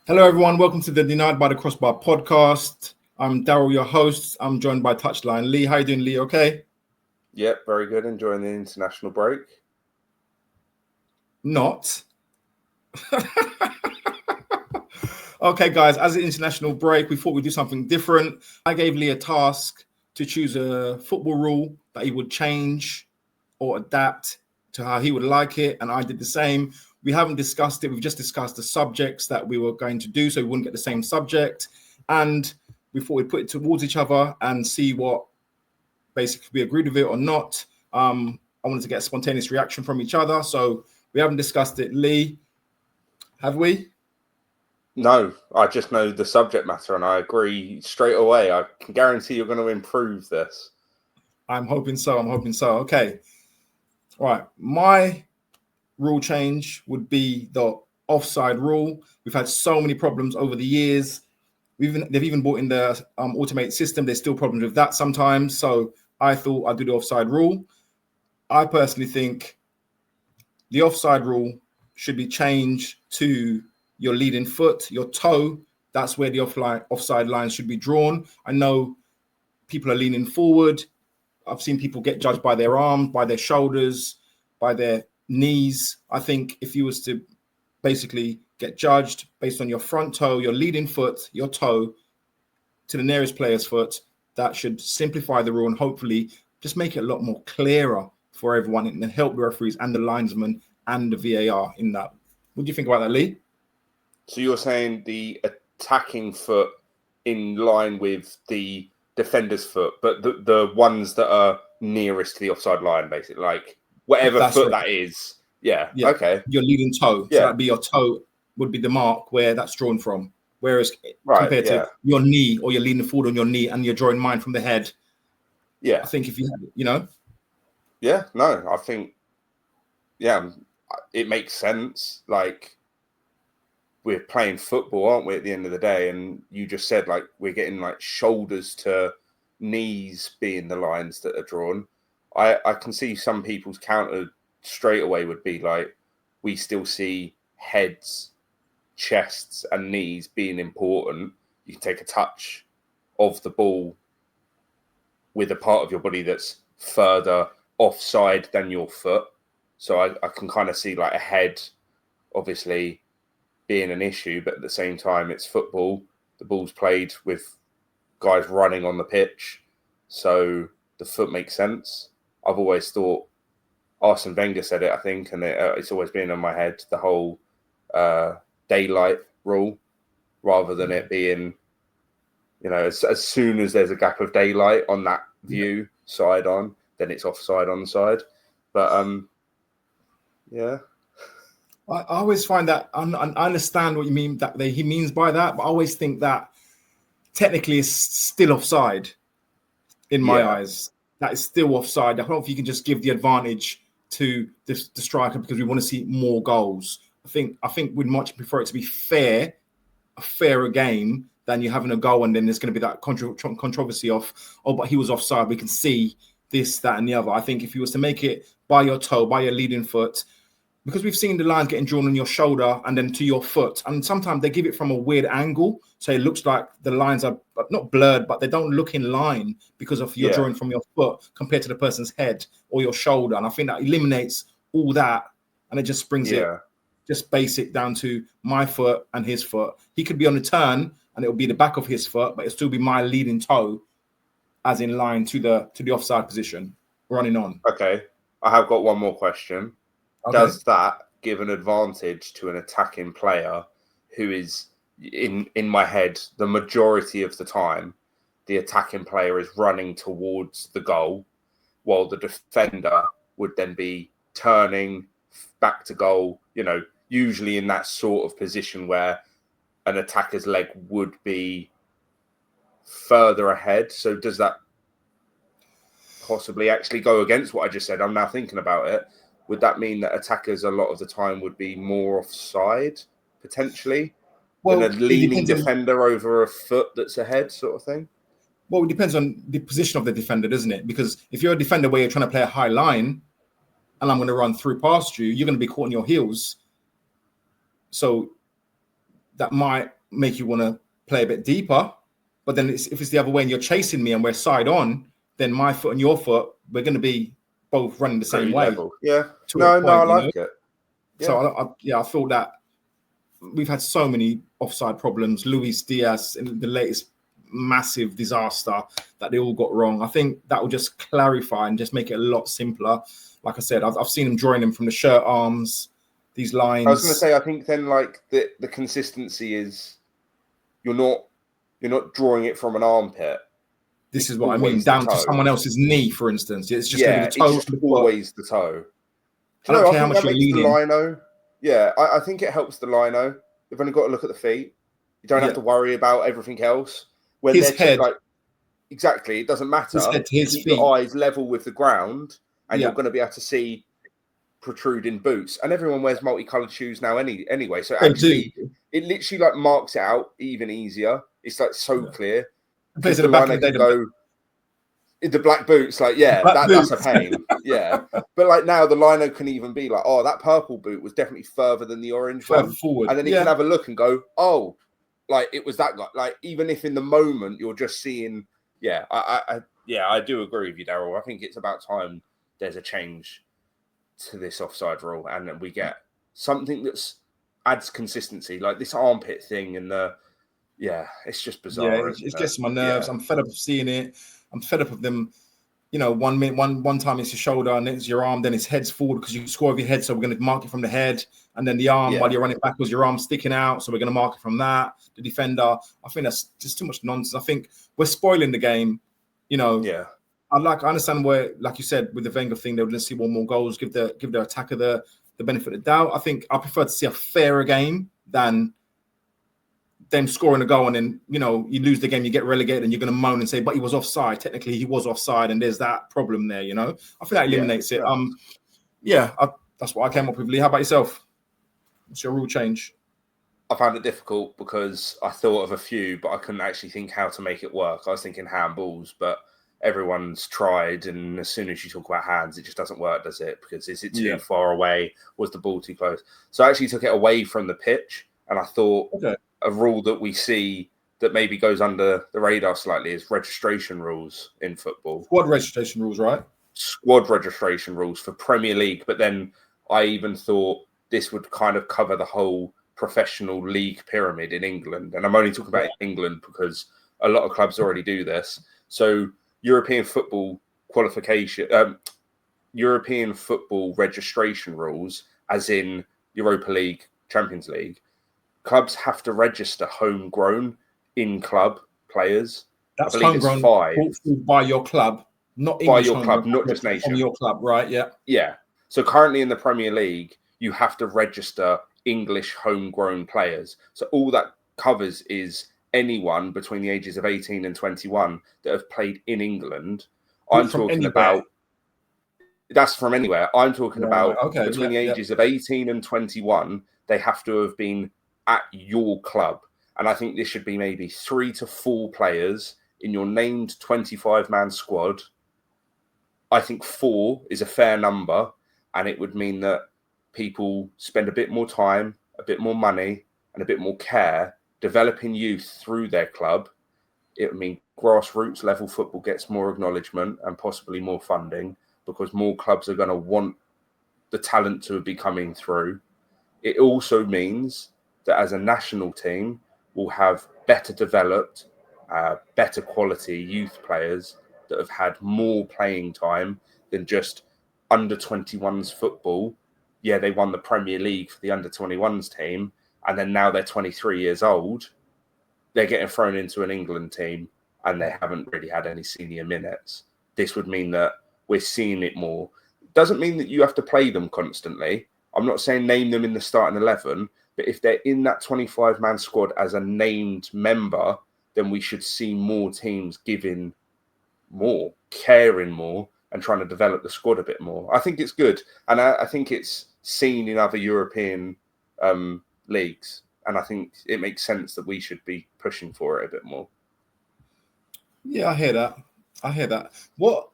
Hello, everyone. Welcome to the Denied by the Crossbar podcast. I'm Daryl, your host. I'm joined by Touchline Lee. How you doing, Lee? Okay? Yep, very good. Enjoying the international break. Not. Okay, guys, as an international break, we thought we'd do something different. I gave Lee a task to choose a football rule that he would change or adapt to how he would like it, and I did the same. We haven't discussed it. We've just discussed the subjects that we were going to do so we wouldn't get the same subject. And we thought we'd put it towards each other and see what basically we agreed with it or not. I wanted to get a spontaneous reaction from each other. So we haven't discussed it. Lee, have we? No, I just know the subject matter and I agree straight away. I can guarantee you're going to improve this. I'm hoping so. Okay. All right. My rule change would be the offside rule. We've had so many problems over the years. They've even brought in the automated system. There's still problems with that sometimes. So I thought I'd do the offside rule. I personally think the offside rule should be changed to your leading foot, your toe. That's where the offside line should be drawn. I know people are leaning forward. I've seen people get judged by their arms, by their shoulders, by their knees. I think if you was to basically get judged based on your front toe, your leading foot, your toe to the nearest player's foot, that should simplify the rule and hopefully just make it a lot more clearer for everyone and help the referees and the linesmen and the VAR in that. What do you think about that, Lee? So you're saying the attacking foot in line with the defender's foot, but the ones that are nearest to the offside line, basically, like whatever That's foot right. that is. Yeah. Okay. Your leading toe. Yeah. So that'd be your toe would be the mark where that's drawn from. Whereas compared to your knee or you're leaning forward on your knee and you're drawing mine from the head. Yeah. I think if you Yeah, no, I think, it makes sense. Like, we're playing football, aren't we, at the end of the day? And you just said, like, we're getting, like, shoulders to knees being the lines that are drawn. I can see some people's counter straight away would be, like, we still see heads, chests, and knees being important. You can take a touch of the ball with a part of your body that's further offside than your foot. So I can kind of see, like, a head, obviously, being an issue, but at the same time, it's football. The ball's played with guys running on the pitch, so the foot makes sense. I've always thought, Arsene Wenger said it, I think, and it's always been in my head, the whole daylight rule, rather than it being, as soon as there's a gap of daylight on that view side on, then it's offside on the side. But yeah. I always find that I understand what you mean that he means by that, but I always think that technically it's still offside in my eyes. That is still offside. I don't know if you can just give the advantage to the striker because we want to see more goals. I think we'd much prefer it to be fair, a fairer game than you having a goal and then there's going to be that controversy of, but he was offside. We can see this, that, and the other. I think if you was to make it by your toe, by your leading foot, because we've seen the lines getting drawn on your shoulder and then to your foot. And sometimes they give it from a weird angle. So it looks like the lines are not blurred, but they don't look in line because of your drawing from your foot compared to the person's head or your shoulder. And I think that eliminates all that. And it just brings it just basic down to my foot and his foot. He could be on the turn and it'll be the back of his foot, but it'll still be my leading toe as in line to the offside position running on. Okay. I have got one more question. Okay. Does that give an advantage to an attacking player who is, in my head, the majority of the time, the attacking player is running towards the goal, while the defender would then be turning back to goal, usually in that sort of position where an attacker's leg would be further ahead. So does that possibly actually go against what I just said? I'm now thinking about it. Would that mean that attackers a lot of the time would be more offside, potentially, than a leaning defender over a foot that's ahead sort of thing? Well, it depends on the position of the defender, doesn't it? Because if you're a defender where you're trying to play a high line and I'm going to run through past you, you're going to be caught on your heels. So that might make you want to play a bit deeper. But then if it's the other way and you're chasing me and we're side on, then my foot and your foot, we're going to be both running the same way. Level. Yeah. No, I like it. Yeah. So I feel that we've had so many offside problems. Luis Diaz in the latest massive disaster that they all got wrong. I think that will just clarify and just make it a lot simpler. Like I said, I've seen them drawing them from the shirt arms, these lines. I was going to say, I think then like the consistency is you're not drawing it from an armpit. This is what I mean, down to someone else's knee, for instance. It's just going to be the toe. It's just always the toe. I don't care how much you're leaning. The lino. Yeah, I think it helps the lino. You've only got to look at the feet. You don't have to worry about everything else. When his head, exactly, it doesn't matter. His head to his Keep feet. Your eyes level with the ground, and you're going to be able to see protruding boots. And everyone wears multicolored shoes now, anyway. So actually, it literally like marks it out even easier. It's like so clear. Plays at the back of the day. The black boots, like that's a pain. Yeah, but like now the lino can even be like, oh, that purple boot was definitely further than the orange one, forward. And then you can have a look and go, oh, like it was that guy. Like even if in the moment you're just seeing, I do agree with you, Daryl. I think it's about time there's a change to this offside rule, and then we get something that's adds consistency, like this armpit thing, and it's just bizarre. Yeah, it gets my nerves. I'm fed up of seeing it. I'm fed up of them. You know, one time it's your shoulder and it's your arm, then it's heads forward because you score with your head. So we're going to mark it from the head, and then the arm while you're running backwards, your arm sticking out. So we're going to mark it from that. The defender. I think that's just too much nonsense. I think we're spoiling the game. You know. Yeah. I understand where, like you said, with the Wenger thing, they would see one more goals, give the attacker the benefit of the doubt. I think I prefer to see a fairer game than them scoring a goal and then, you know, you lose the game, you get relegated and you're going to moan and say, but he was offside. Technically, he was offside and there's that problem there, you know? I think that eliminates it. That's what I came up with. Lee, how about yourself? What's your rule change? I found it difficult because I thought of a few, but I couldn't actually think how to make it work. I was thinking handballs, but everyone's tried, and as soon as you talk about hands, it just doesn't work, does it? Because is it too far away? Was the ball too close? So I actually took it away from the pitch, and I thought a rule that we see that maybe goes under the radar slightly is registration rules in football. Squad registration rules, right? Squad registration rules for Premier League, but then I even thought this would kind of cover the whole professional league pyramid in England. And I'm only talking about England because a lot of clubs already do this. So European football qualification, European football registration rules, as in Europa League, Champions League, clubs have to register homegrown in-club players. That's homegrown by your club, not English by your club, not just nation. From your club, right? Yeah. Yeah. So currently in the Premier League, you have to register English homegrown players. So all that covers is anyone between the ages of 18 and 21 that have played in England. I'm talking about that's from anywhere. I'm talking about between the ages of 18 and 21, they have to have been at your club. And I think this should be maybe 3 to 4 players in your named 25-man squad. I think 4 is a fair number, and it would mean that people spend a bit more time, a bit more money, and a bit more care developing youth through their club. It would mean grassroots level football gets more acknowledgement and possibly more funding because more clubs are going to want the talent to be coming through. It also means that as a national team, we'll have better developed, better quality youth players that have had more playing time than just under 21s football. Yeah, they won the Premier League for the under 21s team, and then now they're 23 years old. They're getting thrown into an England team, and they haven't really had any senior minutes. This would mean that we're seeing it more. Doesn't mean that you have to play them constantly. I'm not saying name them in the starting 11, but if they're in that 25-man squad as a named member, then we should see more teams giving more, caring more, and trying to develop the squad a bit more. I think it's good. And I think it's seen in other European leagues. And I think it makes sense that we should be pushing for it a bit more. Yeah, I hear that. What?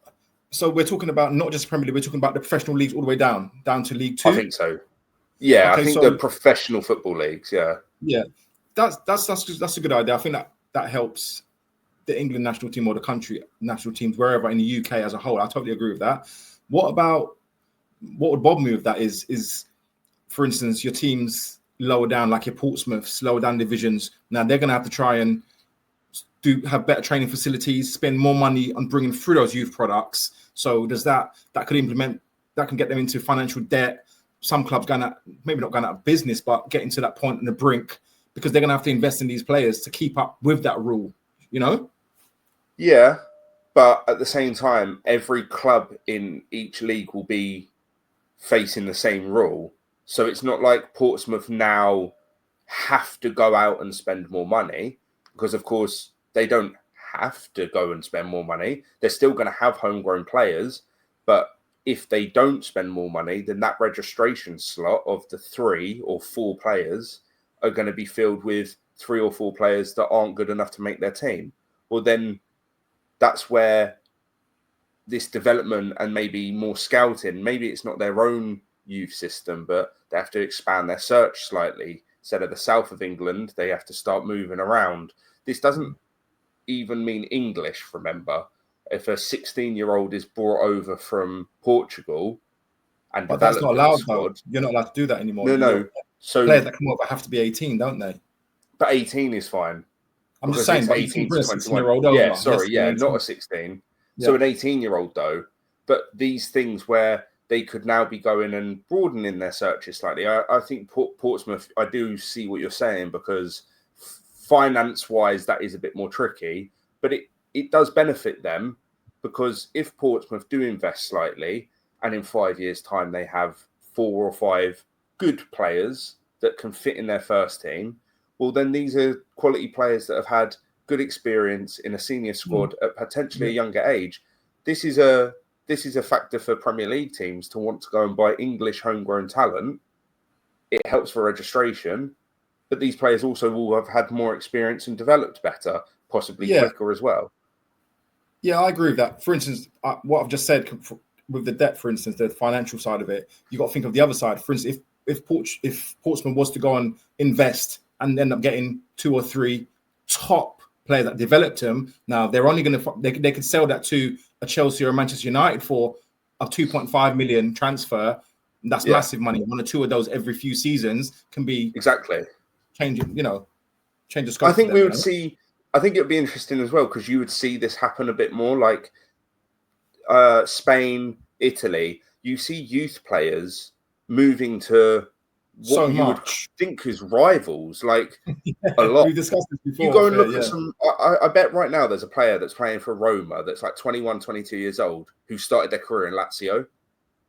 So we're talking about not just Premier League, we're talking about the professional leagues all the way down to League 2? I think so. Yeah, okay, I think the professional football leagues, yeah. Yeah. that's a good idea. I think that helps the England national team or the country national teams wherever in the UK as a whole. I totally agree with that. What would bother me with that is for instance, your teams lower down, like your Portsmouths, lower down divisions. Now they're going to have to try and have better training facilities, spend more money on bringing through those youth products. So does that can get them into financial debt? Some clubs maybe not going out of business, but getting to that point on the brink because they're going to have to invest in these players to keep up with that rule. You know? Yeah, but at the same time, every club in each league will be facing the same rule. So it's not like Portsmouth now have to go out and spend more money because, of course, they don't have to go and spend more money. They're still going to have homegrown players. But if they don't spend more money, then that registration slot of the 3 or 4 players are going to be filled with 3 or 4 players that aren't good enough to make their team. Well, then that's where this development and maybe more scouting, maybe it's not their own youth system, but they have to expand their search slightly. Instead of the south of England, they have to start moving around. This doesn't even mean English, remember. If a 16-year-old is brought over from Portugal and but that's not allowed, squad, though. You're not allowed to do that anymore. No. So players that come over have to be 18, don't they? But 18 is fine. I'm just saying, but 18 to 21. Over. Yeah, sorry, not a 16. Yeah. So an 18-year-old, though. But these things where they could now be going and broadening their searches slightly. I think Portsmouth, I do see what you're saying because finance-wise, that is a bit more tricky. But it does benefit them because if Portsmouth do invest slightly and in 5 years' time they have 4 or 5 good players that can fit in their first team, well, then these are quality players that have had good experience in a senior squad at potentially a younger age. This is a factor for Premier League teams to want to go and buy English homegrown talent. It helps for registration, but these players also will have had more experience and developed better, possibly quicker as well. Yeah, I agree with that. For instance, what I've just said with the debt, for instance, the financial side of it, you got to think of the other side. For instance, if Portsmouth was to go and invest and end up getting 2 or 3 top players that developed him, now they're only going to they could sell that to a Chelsea or a Manchester United for a 2.5 million transfer. That's massive money. 1 or 2 of those every few seasons can be exactly changing. Change the scope. I think we would see. I think it would be interesting as well because you would see this happen a bit more, like Spain, Italy. You see youth players moving to what you would think is rivals, like a lot. We discussed this before. You go and look at some. I bet right now there's a player that's playing for Roma that's like 21, 22 years old who started their career in Lazio.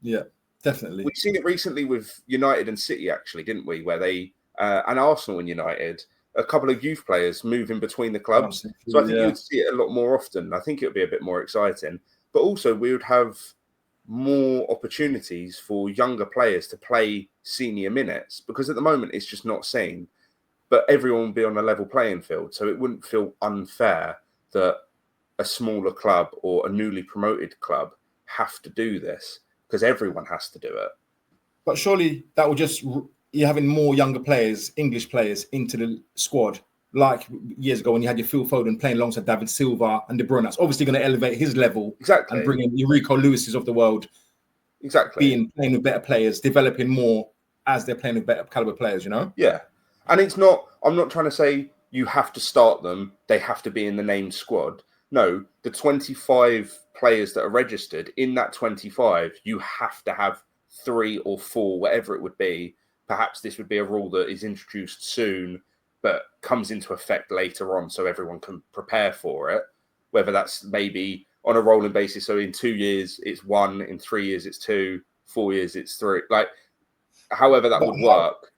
Yeah, definitely. We've seen it recently with United and City, actually, didn't we? Where they and Arsenal and United, a couple of youth players moving between the clubs. So I think you would see it a lot more often. I think it would be a bit more exciting. But also we would have more opportunities for younger players to play senior minutes because at the moment it's just not seen. But everyone would be on a level playing field. So it wouldn't feel unfair that a smaller club or a newly promoted club have to do this because everyone has to do it. But surely that will just... You're having more younger players, English players, into the squad. Like years ago when you had your Phil Foden playing alongside David Silva and De Bruyne. That's obviously going to elevate his level. Exactly. And bring in Rico Lewis's of the world. Exactly. Playing with better players, developing more as they're playing with better caliber players, Yeah. And I'm not trying to say you have to start them. They have to be in the named squad. No, the 25 players that are registered, in that 25, you have to have 3 or 4, whatever it would be. Perhaps this would be a rule that is introduced soon, but comes into effect later on so everyone can prepare for it. Whether that's maybe on a rolling basis. So in 2 years, it's 1. In 3 years, it's 2. 4 years, it's 3. Like, however that would work.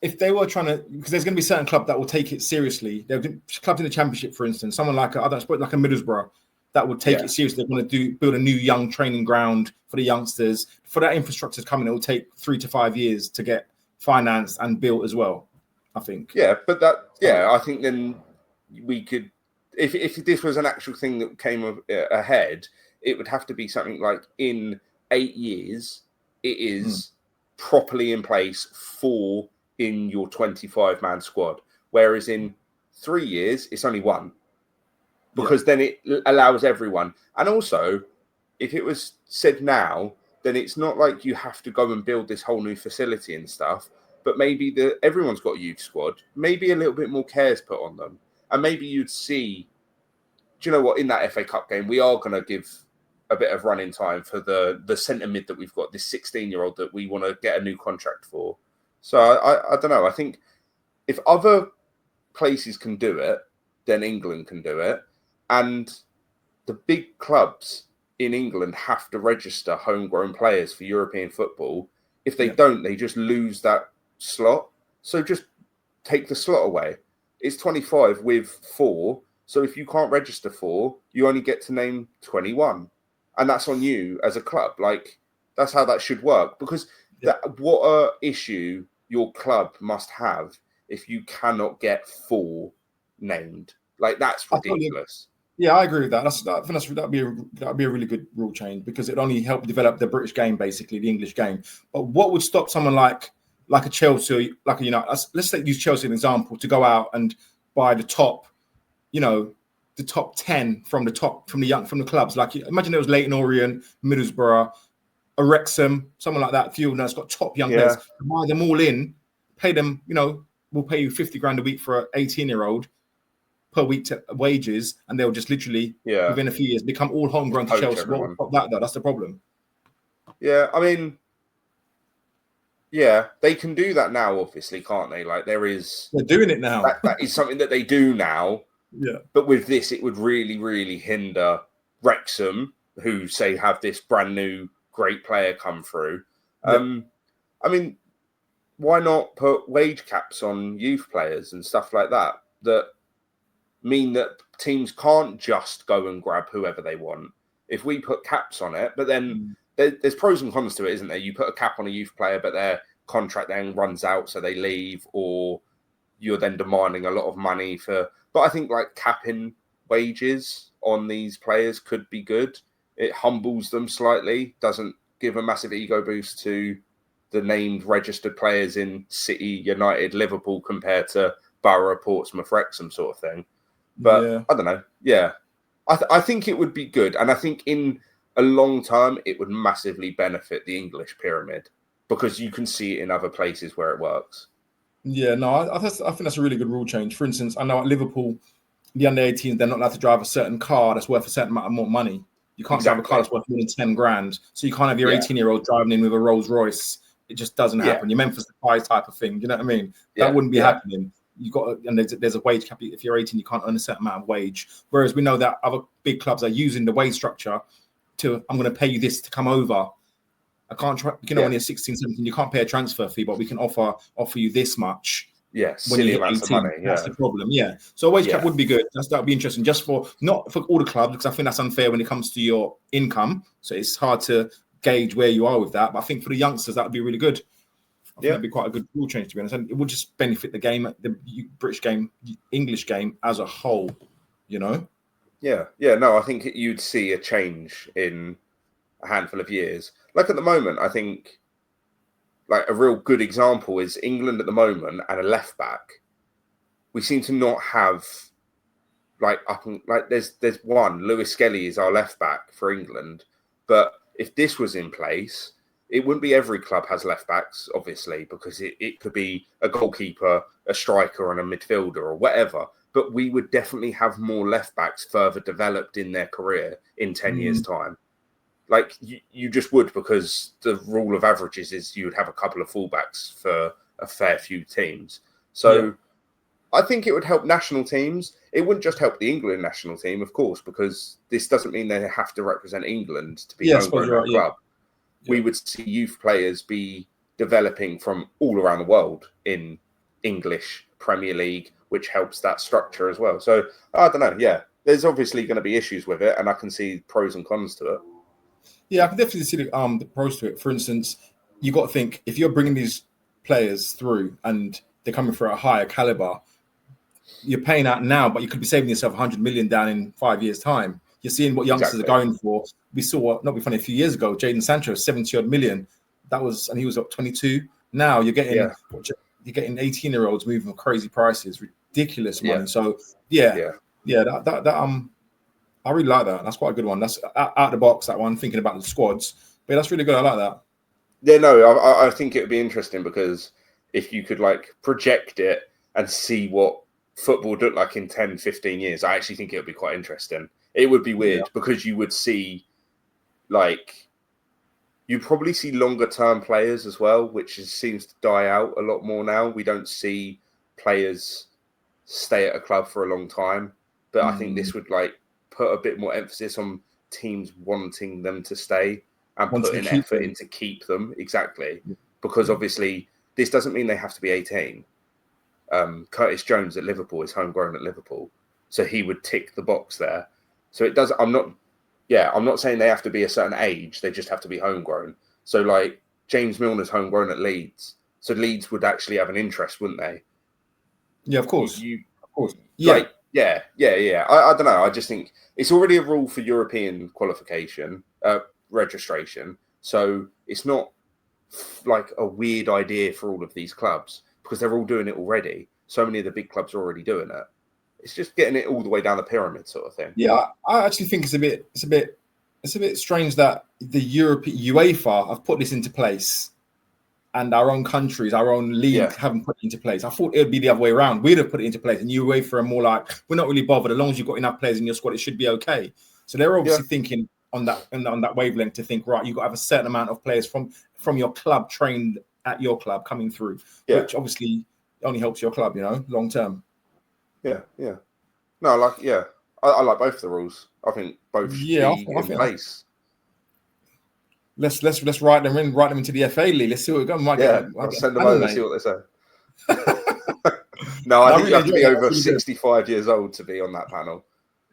If they were trying to, because there's going to be certain clubs that will take it seriously. There are clubs in the Championship, for instance, someone like like a Middlesbrough that would take it seriously. They want to build a new young training ground for the youngsters. For that infrastructure to come in, it will take 3 to 5 years to get financed and built as well, I think. Yeah, but I think then we could, if this was an actual thing that came ahead, it would have to be something like in 8 years, it is properly in place in your 25-man squad. Whereas in 3 years, it's only one, because then it allows everyone. And also, if it was said now, then it's not like you have to go and build this whole new facility and stuff. But maybe everyone's got a youth squad. Maybe a little bit more care is put on them, and maybe you'd see. Do you know what? In that FA Cup game, we are going to give a bit of running time for the centre mid that we've got, this 16-year-old that we want to get a new contract for. So I don't know. I think if other places can do it, then England can do it. And the big clubs in England have to register homegrown players for European football. If they don't, they just lose that slot. So just take the slot away. It's 25 with 4. So if you can't register 4, you only get to name 21. And that's on you as a club. Like, that's how that should work. Because what a issue your club must have if you cannot get 4 named. Like, that's ridiculous. Yeah, I agree with that. I think that'd be a really good rule change, because it only help develop the British game, basically the English game. But what would stop someone like a Chelsea, like a United? Let's use Chelsea as an example, to go out and buy the top, the top 10 from the clubs. Like, imagine it was Leyton Orient, Middlesbrough, a Wrexham, someone like that. Fuel that's got top young players. Buy them all in, pay them. We'll pay you 50 grand a week for an 18-year-old. Per week wages, and they'll just literally within a few years become all homegrown to Chelsea. That's the problem. Yeah, I mean, they can do that now, obviously, can't they? Like, they're doing it now. That is something that they do now. Yeah. But with this, it would really, really hinder Wrexham, who say have this brand new great player come through. I mean, why not put wage caps on youth players and stuff like that? That mean that teams can't just go and grab whoever they want. If we put caps on it, but then there's pros and cons to it, isn't there? You put a cap on a youth player, but their contract then runs out, so they leave, or you're then demanding a lot of money for. But I think like capping wages on these players could be good. It humbles them slightly, doesn't give a massive ego boost to the named registered players in City, United, Liverpool compared to Borough, Portsmouth, Wrexham sort of thing. But I don't know. Yeah, I think it would be good. And I think in a long term, it would massively benefit the English pyramid, because you can see it in other places where it works. Yeah, no, I think that's a really good rule change. For instance, I know at Liverpool, the under-18s, they're not allowed to drive a certain car that's worth a certain amount of more money. You can't drive a car that's worth more than 10 grand. So you can't have your 18-year-old driving in with a Rolls Royce. It just doesn't happen. Your Memphis Depay type of thing. You know what I mean? That wouldn't be happening. You got, and there's a wage cap. If you're 18, you can't earn a certain amount of wage. Whereas we know that other big clubs are using the wage structure to, I'm going to pay you this to come over. I can't try, when you're 16, 17, you can't pay a transfer fee, but we can offer you this much. Yes, when you're 18, of money. That's the problem. Yeah. So a wage cap would be good. That would be interesting, just not for all the clubs, because I think that's unfair when it comes to your income. So it's hard to gauge where you are with that. But I think for the youngsters, that would be really good. I think that'd be quite a good rule change, to be honest. And it would just benefit the game, the British game, the English game as a whole, Yeah. Yeah. No, I think you'd see a change in a handful of years. Like at the moment, I think like a real good example is England at the moment and a left back. We seem to not have there's one, Lewis Skelly is our left back for England. But if this was in place, it wouldn't be every club has left backs, obviously, because it could be a goalkeeper, a striker, and a midfielder or whatever. But we would definitely have more left backs further developed in their career in 10 years' time. Like you just would, because the rule of averages is you would have a couple of fullbacks for a fair few teams. So I think it would help national teams. It wouldn't just help the England national team, of course, because this doesn't mean they have to represent England to be homegrown in a club. We would see youth players be developing from all around the world in English Premier League, which helps that structure as well. So I don't know. Yeah, there's obviously going to be issues with it, and I can see pros and cons to it. Yeah, I can definitely see the pros to it. For instance, you got to think, if you're bringing these players through and they're coming for a higher caliber, you're paying out now, but you could be saving yourself 100 million down in 5 years' time. You're seeing what youngsters are going for. We saw, not be funny, a few years ago, Jadon Sancho, 70-odd million. And he was up 22. Now you're getting 18-year-olds moving for crazy prices, ridiculous money. Yeah. So that I really like that. That's quite a good one. That's out the box, that one, thinking about the squads. But that's really good. I like that. Yeah, no, I think it would be interesting because if you could like project it and see what football would look like in 10, 15 years, I actually think it would be quite interesting. It would be weird because you would see like, you probably see longer term players as well, which seems to die out a lot more now. We don't see players stay at a club for a long time, but I think this would like put a bit more emphasis on teams wanting them to stay and put an effort in to keep them. Exactly. Because obviously this doesn't mean they have to be 18. Curtis Jones at Liverpool is homegrown at Liverpool. So he would tick the box there. So it does, I'm not saying they have to be a certain age. They just have to be homegrown. So like James Milner's homegrown at Leeds. So Leeds would actually have an interest, wouldn't they? Yeah, of course. Of course. Yeah. Like, yeah. I don't know. I just think it's already a rule for European qualification, registration. So it's not like a weird idea for all of these clubs because they're all doing it already. So many of the big clubs are already doing it. It's just getting it all the way down the pyramid, sort of thing. Yeah, I actually think it's a bit strange that the UEFA have put this into place, and our own countries, our own league haven't put it into place. I thought it would be the other way around. We'd have put it into place, and UEFA are more like, we're not really bothered as long as you've got enough players in your squad, it should be okay. So they're obviously thinking on that wavelength to think, right, you've got to have a certain amount of players from your club trained at your club coming through, which obviously only helps your club, long term. Yeah. No, I like both the rules. I think both should be in place. Let's write them into the FA League. Let's see what we got. I'll send them over and see what they say. No, I think you have to be over 65 years old to be on that panel.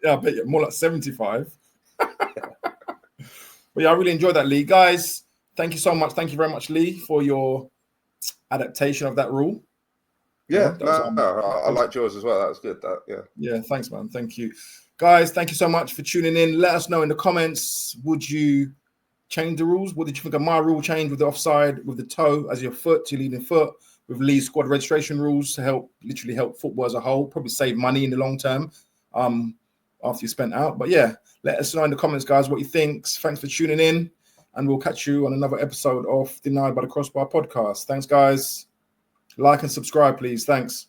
Yeah, I bet you're more like 75. But yeah, I really enjoyed that, Lee. Guys, thank you so much. Thank you very much, Lee, for your adaptation of that rule. Yeah, I liked yours as well. That was good. Yeah, thanks, man. Thank you. Guys, thank you so much for tuning in. Let us know in the comments, would you change the rules? What did you think of my rule change with the offside, with the toe as your foot, your leading foot, with Lee's squad registration rules to literally help football as a whole, probably save money in the long term after you spent out. But yeah, let us know in the comments, guys, what you think. Thanks for tuning in, and we'll catch you on another episode of Denied by the Crossbar podcast. Thanks, guys. Like and subscribe, please. Thanks.